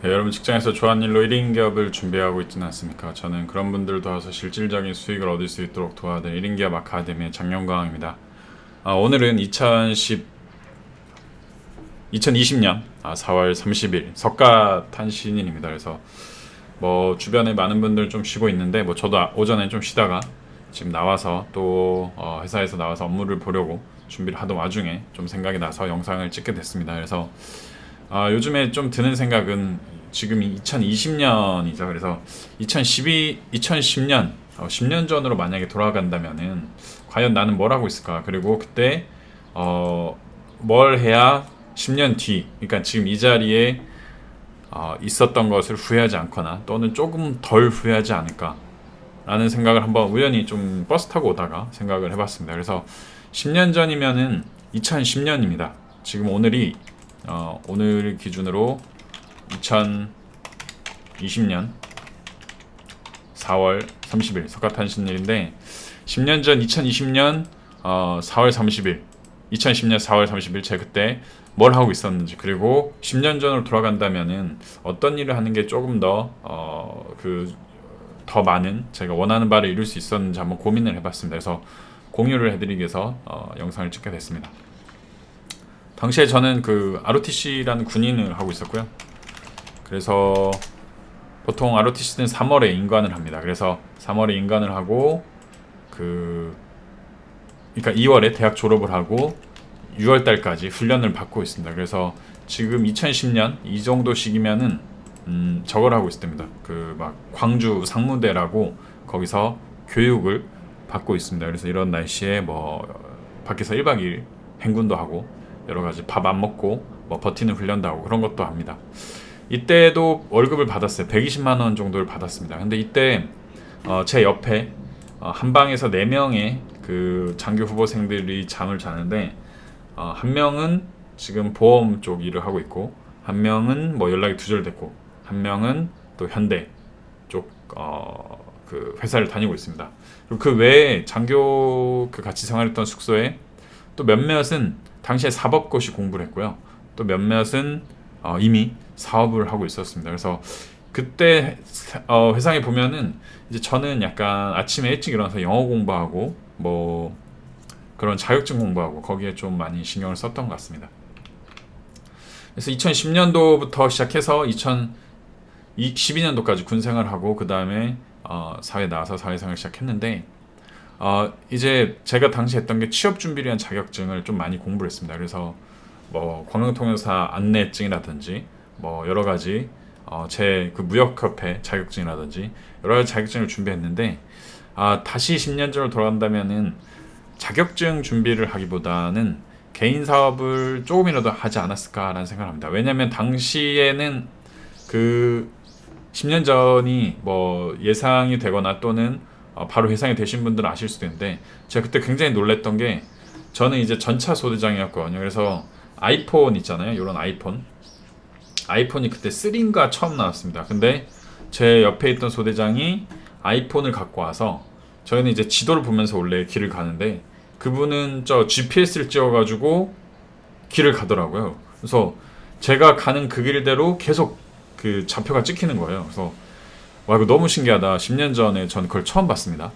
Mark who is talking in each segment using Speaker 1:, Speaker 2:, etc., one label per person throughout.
Speaker 1: 네, 여러분 직장에서 좋아하는 일로 1인 기업을 준비하고 있지는 않습니까? 저는 그런 분들 도와서 실질적인 수익을 얻을 수 있도록 도와드리는 1인 기업 아카데미의 장영광입니다. 오늘은 2020년 4월 30일 석가탄신일입니다. 그래서 뭐 주변에 많은 분들 좀 쉬고 있는데 뭐 저도 오전에 좀 쉬다가 지금 나와서 또 회사에서 나와서 업무를 보려고 준비를 하던 와중에 좀 생각이 나서 영상을 찍게 됐습니다. 그래서 요즘에 좀 드는 생각은 지금이 2020년이죠. 그래서 2010년, 10년 전으로 만약에 돌아간다면은 과연 나는 뭘 하고 있을까? 그리고 그때 뭘 해야 10년 뒤, 그러니까 지금 이 자리에 있었던 것을 후회하지 않거나 또는 조금 덜 후회하지 않을까? 라는 생각을 한번 우연히 좀 버스 타고 오다가 생각을 해봤습니다. 그래서 10년 전이면은 2010년입니다. 지금 오늘 기준으로 2020년 4월 30일 석가탄신일인데 10년 전 2020년 4월 30일 2010년 4월 30일 제가 그때 뭘 하고 있었는지 그리고 10년 전으로 돌아간다면은 어떤 일을 하는 게 조금 더 많은 제가 원하는 바를 이룰 수 있었는지 한번 고민을 해봤습니다. 그래서 공유를 해드리기 위해서 영상을 찍게 됐습니다. 당시에 저는 그 ROTC라는 군인을 하고 있었고요. 그래서 보통 ROTC는 3월에 인관을 합니다. 그래서 3월에 인관을 하고 그러니까 2월에 대학 졸업을 하고 6월 달까지 훈련을 받고 있습니다. 그래서 지금 2010년 이 정도 시기면은 저걸 하고 있습니다. 그 막 광주 상무대라고 거기서 교육을 받고 있습니다. 그래서 이런 날씨에 뭐 밖에서 1박 2일 행군도 하고 여러 가지 밥 안 먹고 뭐 버티는 훈련도 하고 그런 것도 합니다. 이때도 월급을 받았어요. 120만 원 정도를 받았습니다. 근데 이때 제 옆에 한 방에서 4명의 그 장교 후보생들이 잠을 자는데 한 명은 지금 보험 쪽 일을 하고 있고 한 명은 뭐 연락이 두절됐고 한 명은 또 현대 쪽 그 회사를 다니고 있습니다. 그리고 그 외에 장교 그 같이 생활했던 숙소에 또 몇몇은 당시에 사법고시 공부를 했고요. 또 몇몇은 이미 사업을 하고 있었습니다. 그래서 그때 회상에 보면은 이제 저는 약간 아침에 일찍 일어나서 영어 공부하고 뭐 그런 자격증 공부하고 거기에 좀 많이 신경을 썼던 것 같습니다. 그래서 2010년도부터 시작해서 2012년도까지 군 생활하고 그 다음에 사회 나와서 사회생활 시작했는데 이제 제가 당시 했던 게 취업 준비를 위한 자격증을 좀 많이 공부를 했습니다. 그래서 뭐 관광통역사 안내증이라든지 뭐 여러 가지 제 그 무역협회 자격증이라든지 여러 가지 자격증을 준비했는데 다시 10년 전으로 돌아간다면은 자격증 준비를 하기보다는 개인 사업을 조금이라도 하지 않았을까라는 생각을 합니다. 왜냐하면 당시에는 그 10년 전이 뭐 예상이 되거나 또는 바로 예상이 되신 분들은 아실 수도 있는데 제가 그때 굉장히 놀랬던 게 저는 이제 전차 소대장이었거든요. 그래서 아이폰 있잖아요. 이런 아이폰이 그때 3인가 처음 나왔습니다. 근데 제 옆에 있던 소대장이 아이폰을 갖고 와서 저희는 이제 지도를 보면서 원래 길을 가는데 그분은 저 GPS를 찍어가지고 길을 가더라고요. 그래서 제가 가는 그 길대로 계속 그 좌표가 찍히는 거예요. 그래서 와 이거 너무 신기하다. 10년 전에 전 그걸 처음 봤습니다.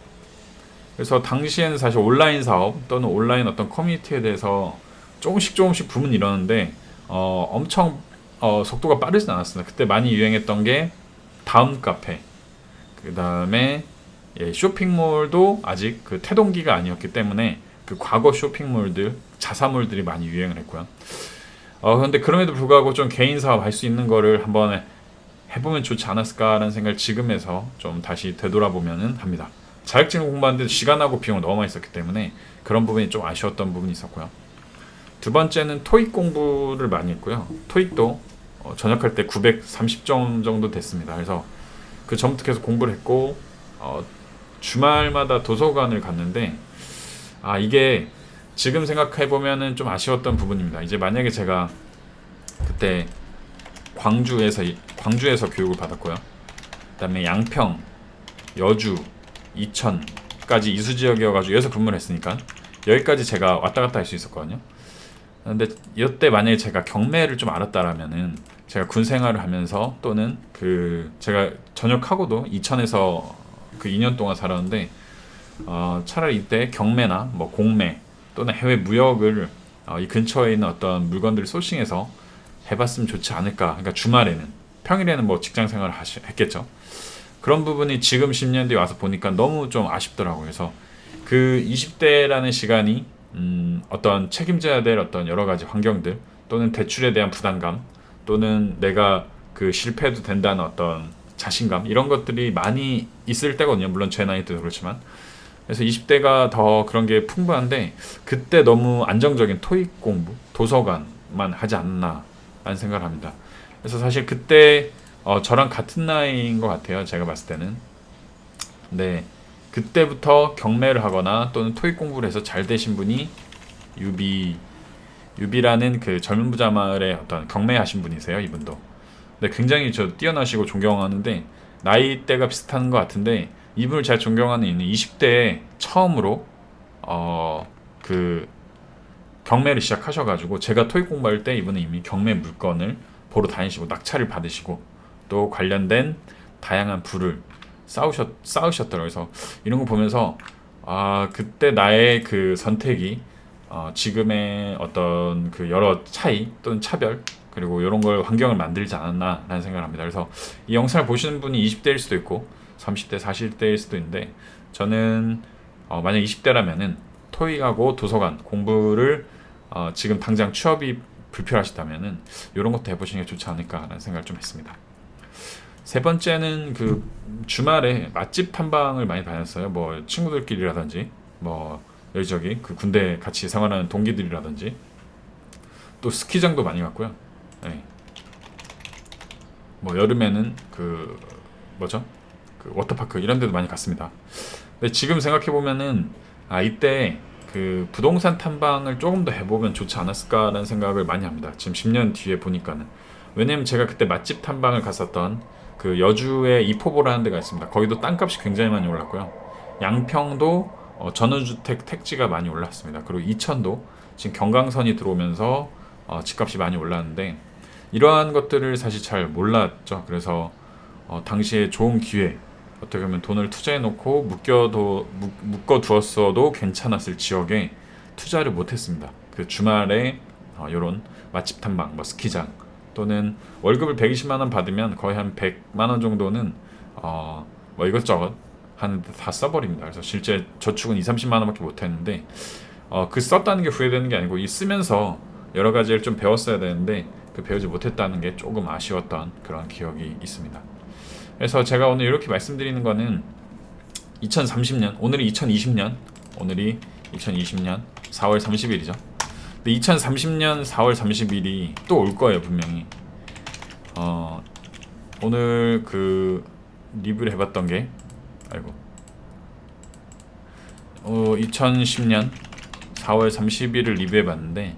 Speaker 1: 그래서 당시에는 사실 온라인 사업 또는 온라인 어떤 커뮤니티에 대해서 조금씩 붐은 일었는데 엄청 속도가 빠르진 않았습니다. 그때 많이 유행했던 게 다음 카페, 그 다음에 쇼핑몰도 아직 그 태동기가 아니었기 때문에 그 과거 쇼핑몰들, 자사몰들이 많이 유행을 했고요. 그런데 그럼에도 불구하고 좀 개인 사업 할 수 있는 거를 한번 해보면 좋지 않았을까라는 생각을 지금에서 좀 다시 되돌아보면은 합니다. 자격증을 공부하는데 시간하고 비용을 너무 많이 썼기 때문에 그런 부분이 좀 아쉬웠던 부분이 있었고요. 두 번째는 토익 공부를 많이 했고요. 토익도 전역할 때 930점 정도 됐습니다. 그래서 그 전부터 계속 공부를 했고 주말마다 도서관을 갔는데 이게 지금 생각해 보면은 좀 아쉬웠던 부분입니다. 이제 만약에 제가 그때 광주에서 교육을 받았고요. 그다음에 양평, 여주, 이천까지 이수 지역이어가지고 여기서 근무를 했으니까 여기까지 제가 왔다 갔다 할 수 있었거든요. 근데 이때 만약에 제가 경매를 좀 알았다라면은 제가 군 생활을 하면서 또는 제가 전역하고도 이천에서 그 2년 동안 살았는데 차라리 이때 경매나 뭐 공매 또는 해외 무역을 이 근처에 있는 어떤 물건들을 소싱해서 해봤으면 좋지 않을까. 그러니까 주말에는, 평일에는 뭐 직장 생활을 했겠죠. 그런 부분이 지금 10년 뒤에 와서 보니까 너무 좀 아쉽더라고요. 그래서 그 20대라는 시간이 어떤 책임져야 될 어떤 여러 가지 환경들 또는 대출에 대한 부담감 또는 내가 그 실패해도 된다는 어떤 자신감 이런 것들이 많이 있을 때거든요. 물론 제 나이 때도 그렇지만. 그래서 20대가 더 그런 게 풍부한데 그때 너무 안정적인 토익 공부, 도서관만 하지 않나 라는 생각을 합니다. 그래서 사실 그때 저랑 같은 나이인 것 같아요. 제가 봤을 때는. 네, 그때부터 경매를 하거나 또는 토익 공부를 해서 잘 되신 분이 유비라는 그 젊은 부자 마을의 어떤 경매하신 분이세요. 이분도. 근데 굉장히 저 뛰어나시고 존경하는데 나이대가 비슷한 것 같은데 이분을 제가 존경하는 이유는 20대에 처음으로 그 경매를 시작하셔가지고 제가 토익 공부할 때 이분은 이미 경매 물건을 보러 다니시고 낙찰을 받으시고 또 관련된 다양한 부를 쌓으셨더라고요. 그래서 이런 거 보면서 그때 나의 그 선택이 지금의 어떤 그 여러 차이 또는 차별 그리고 이런 걸 환경을 만들지 않았나라는 생각을 합니다. 그래서 이 영상을 보시는 분이 20대일 수도 있고 30대, 40대일 수도 있는데 저는 만약 20대라면은 토익하고 도서관 공부를 지금 당장 취업이 불필요하시다면은 이런 것도 해보시는 게 좋지 않을까라는 생각을 좀 했습니다. 세 번째는 그 주말에 맛집 탐방을 많이 다녔어요. 뭐 친구들끼리라든지 뭐 여기저기 그 군대 같이 생활하는 동기들이라든지 또 스키장도 많이 갔고요. 네. 뭐 여름에는 그 뭐죠? 그 워터파크 이런 데도 많이 갔습니다. 근데 지금 생각해 보면은 이때 그 부동산 탐방을 조금 더 해보면 좋지 않았을까라는 생각을 많이 합니다. 지금 10년 뒤에 보니까는. 왜냐면 제가 그때 맛집 탐방을 갔었던 그 여주의 이포보라는 데가 있습니다. 거기도 땅값이 굉장히 많이 올랐고요. 양평도 전원주택 택지가 많이 올랐습니다. 그리고 이천도 지금 경강선이 들어오면서 집값이 많이 올랐는데 이러한 것들을 사실 잘 몰랐죠. 그래서 당시에 좋은 기회, 어떻게 보면 돈을 투자해 놓고 묶어 두었어도 괜찮았을 지역에 투자를 못했습니다. 그 주말에 이런 맛집 탐방, 뭐 스키장 또는 월급을 120만 원 받으면 거의 한 100만 원 정도는 뭐 이것저것 하는데 다 써버립니다. 그래서 실제 저축은 2-30만 원밖에 못했는데 그 썼다는 게 후회되는 게 아니고 이 쓰면서 여러 가지를 좀 배웠어야 되는데 그 배우지 못했다는 게 조금 아쉬웠던 그런 기억이 있습니다. 그래서 제가 오늘 이렇게 말씀드리는 거는 2030년, 오늘이 2020년 4월 30일이죠. 근데 2030년 4월 30일이 또 올 거예요, 분명히. 오늘 그 리뷰를 해봤던 게 2010년 4월 30일을 리뷰해봤는데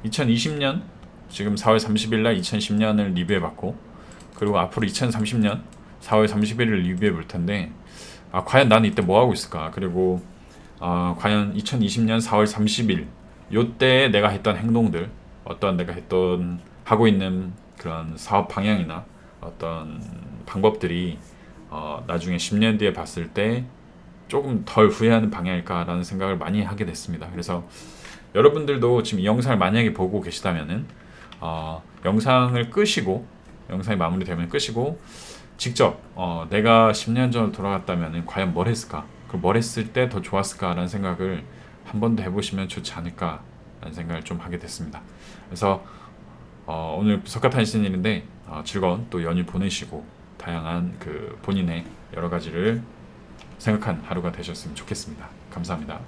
Speaker 1: 2020년 지금 4월 30일 날 2010년을 리뷰해봤고 그리고 앞으로 2030년 4월 30일을 리뷰해볼 텐데 과연 나는 이때 뭐 하고 있을까? 그리고 과연 2020년 4월 30일 요때 내가 했던 행동들 어떤 내가 하고 있는 그런 사업 방향이나 어떤 방법들이 나중에 10년 뒤에 봤을 때 조금 덜 후회하는 방향일까라는 생각을 많이 하게 됐습니다. 그래서 여러분들도 지금 이 영상을 만약에 보고 계시다면은 영상을 끄시고 영상이 마무리되면 끄시고 직접 내가 10년 전으로 돌아갔다면 과연 뭘 했을까? 그리고 뭘 했을 때 더 좋았을까라는 생각을 한 번 더 해보시면 좋지 않을까라는 생각을 좀 하게 됐습니다. 그래서 오늘 석가탄신 일인데 즐거운 또 연휴 보내시고 다양한 그 본인의 여러 가지를 생각한 하루가 되셨으면 좋겠습니다. 감사합니다.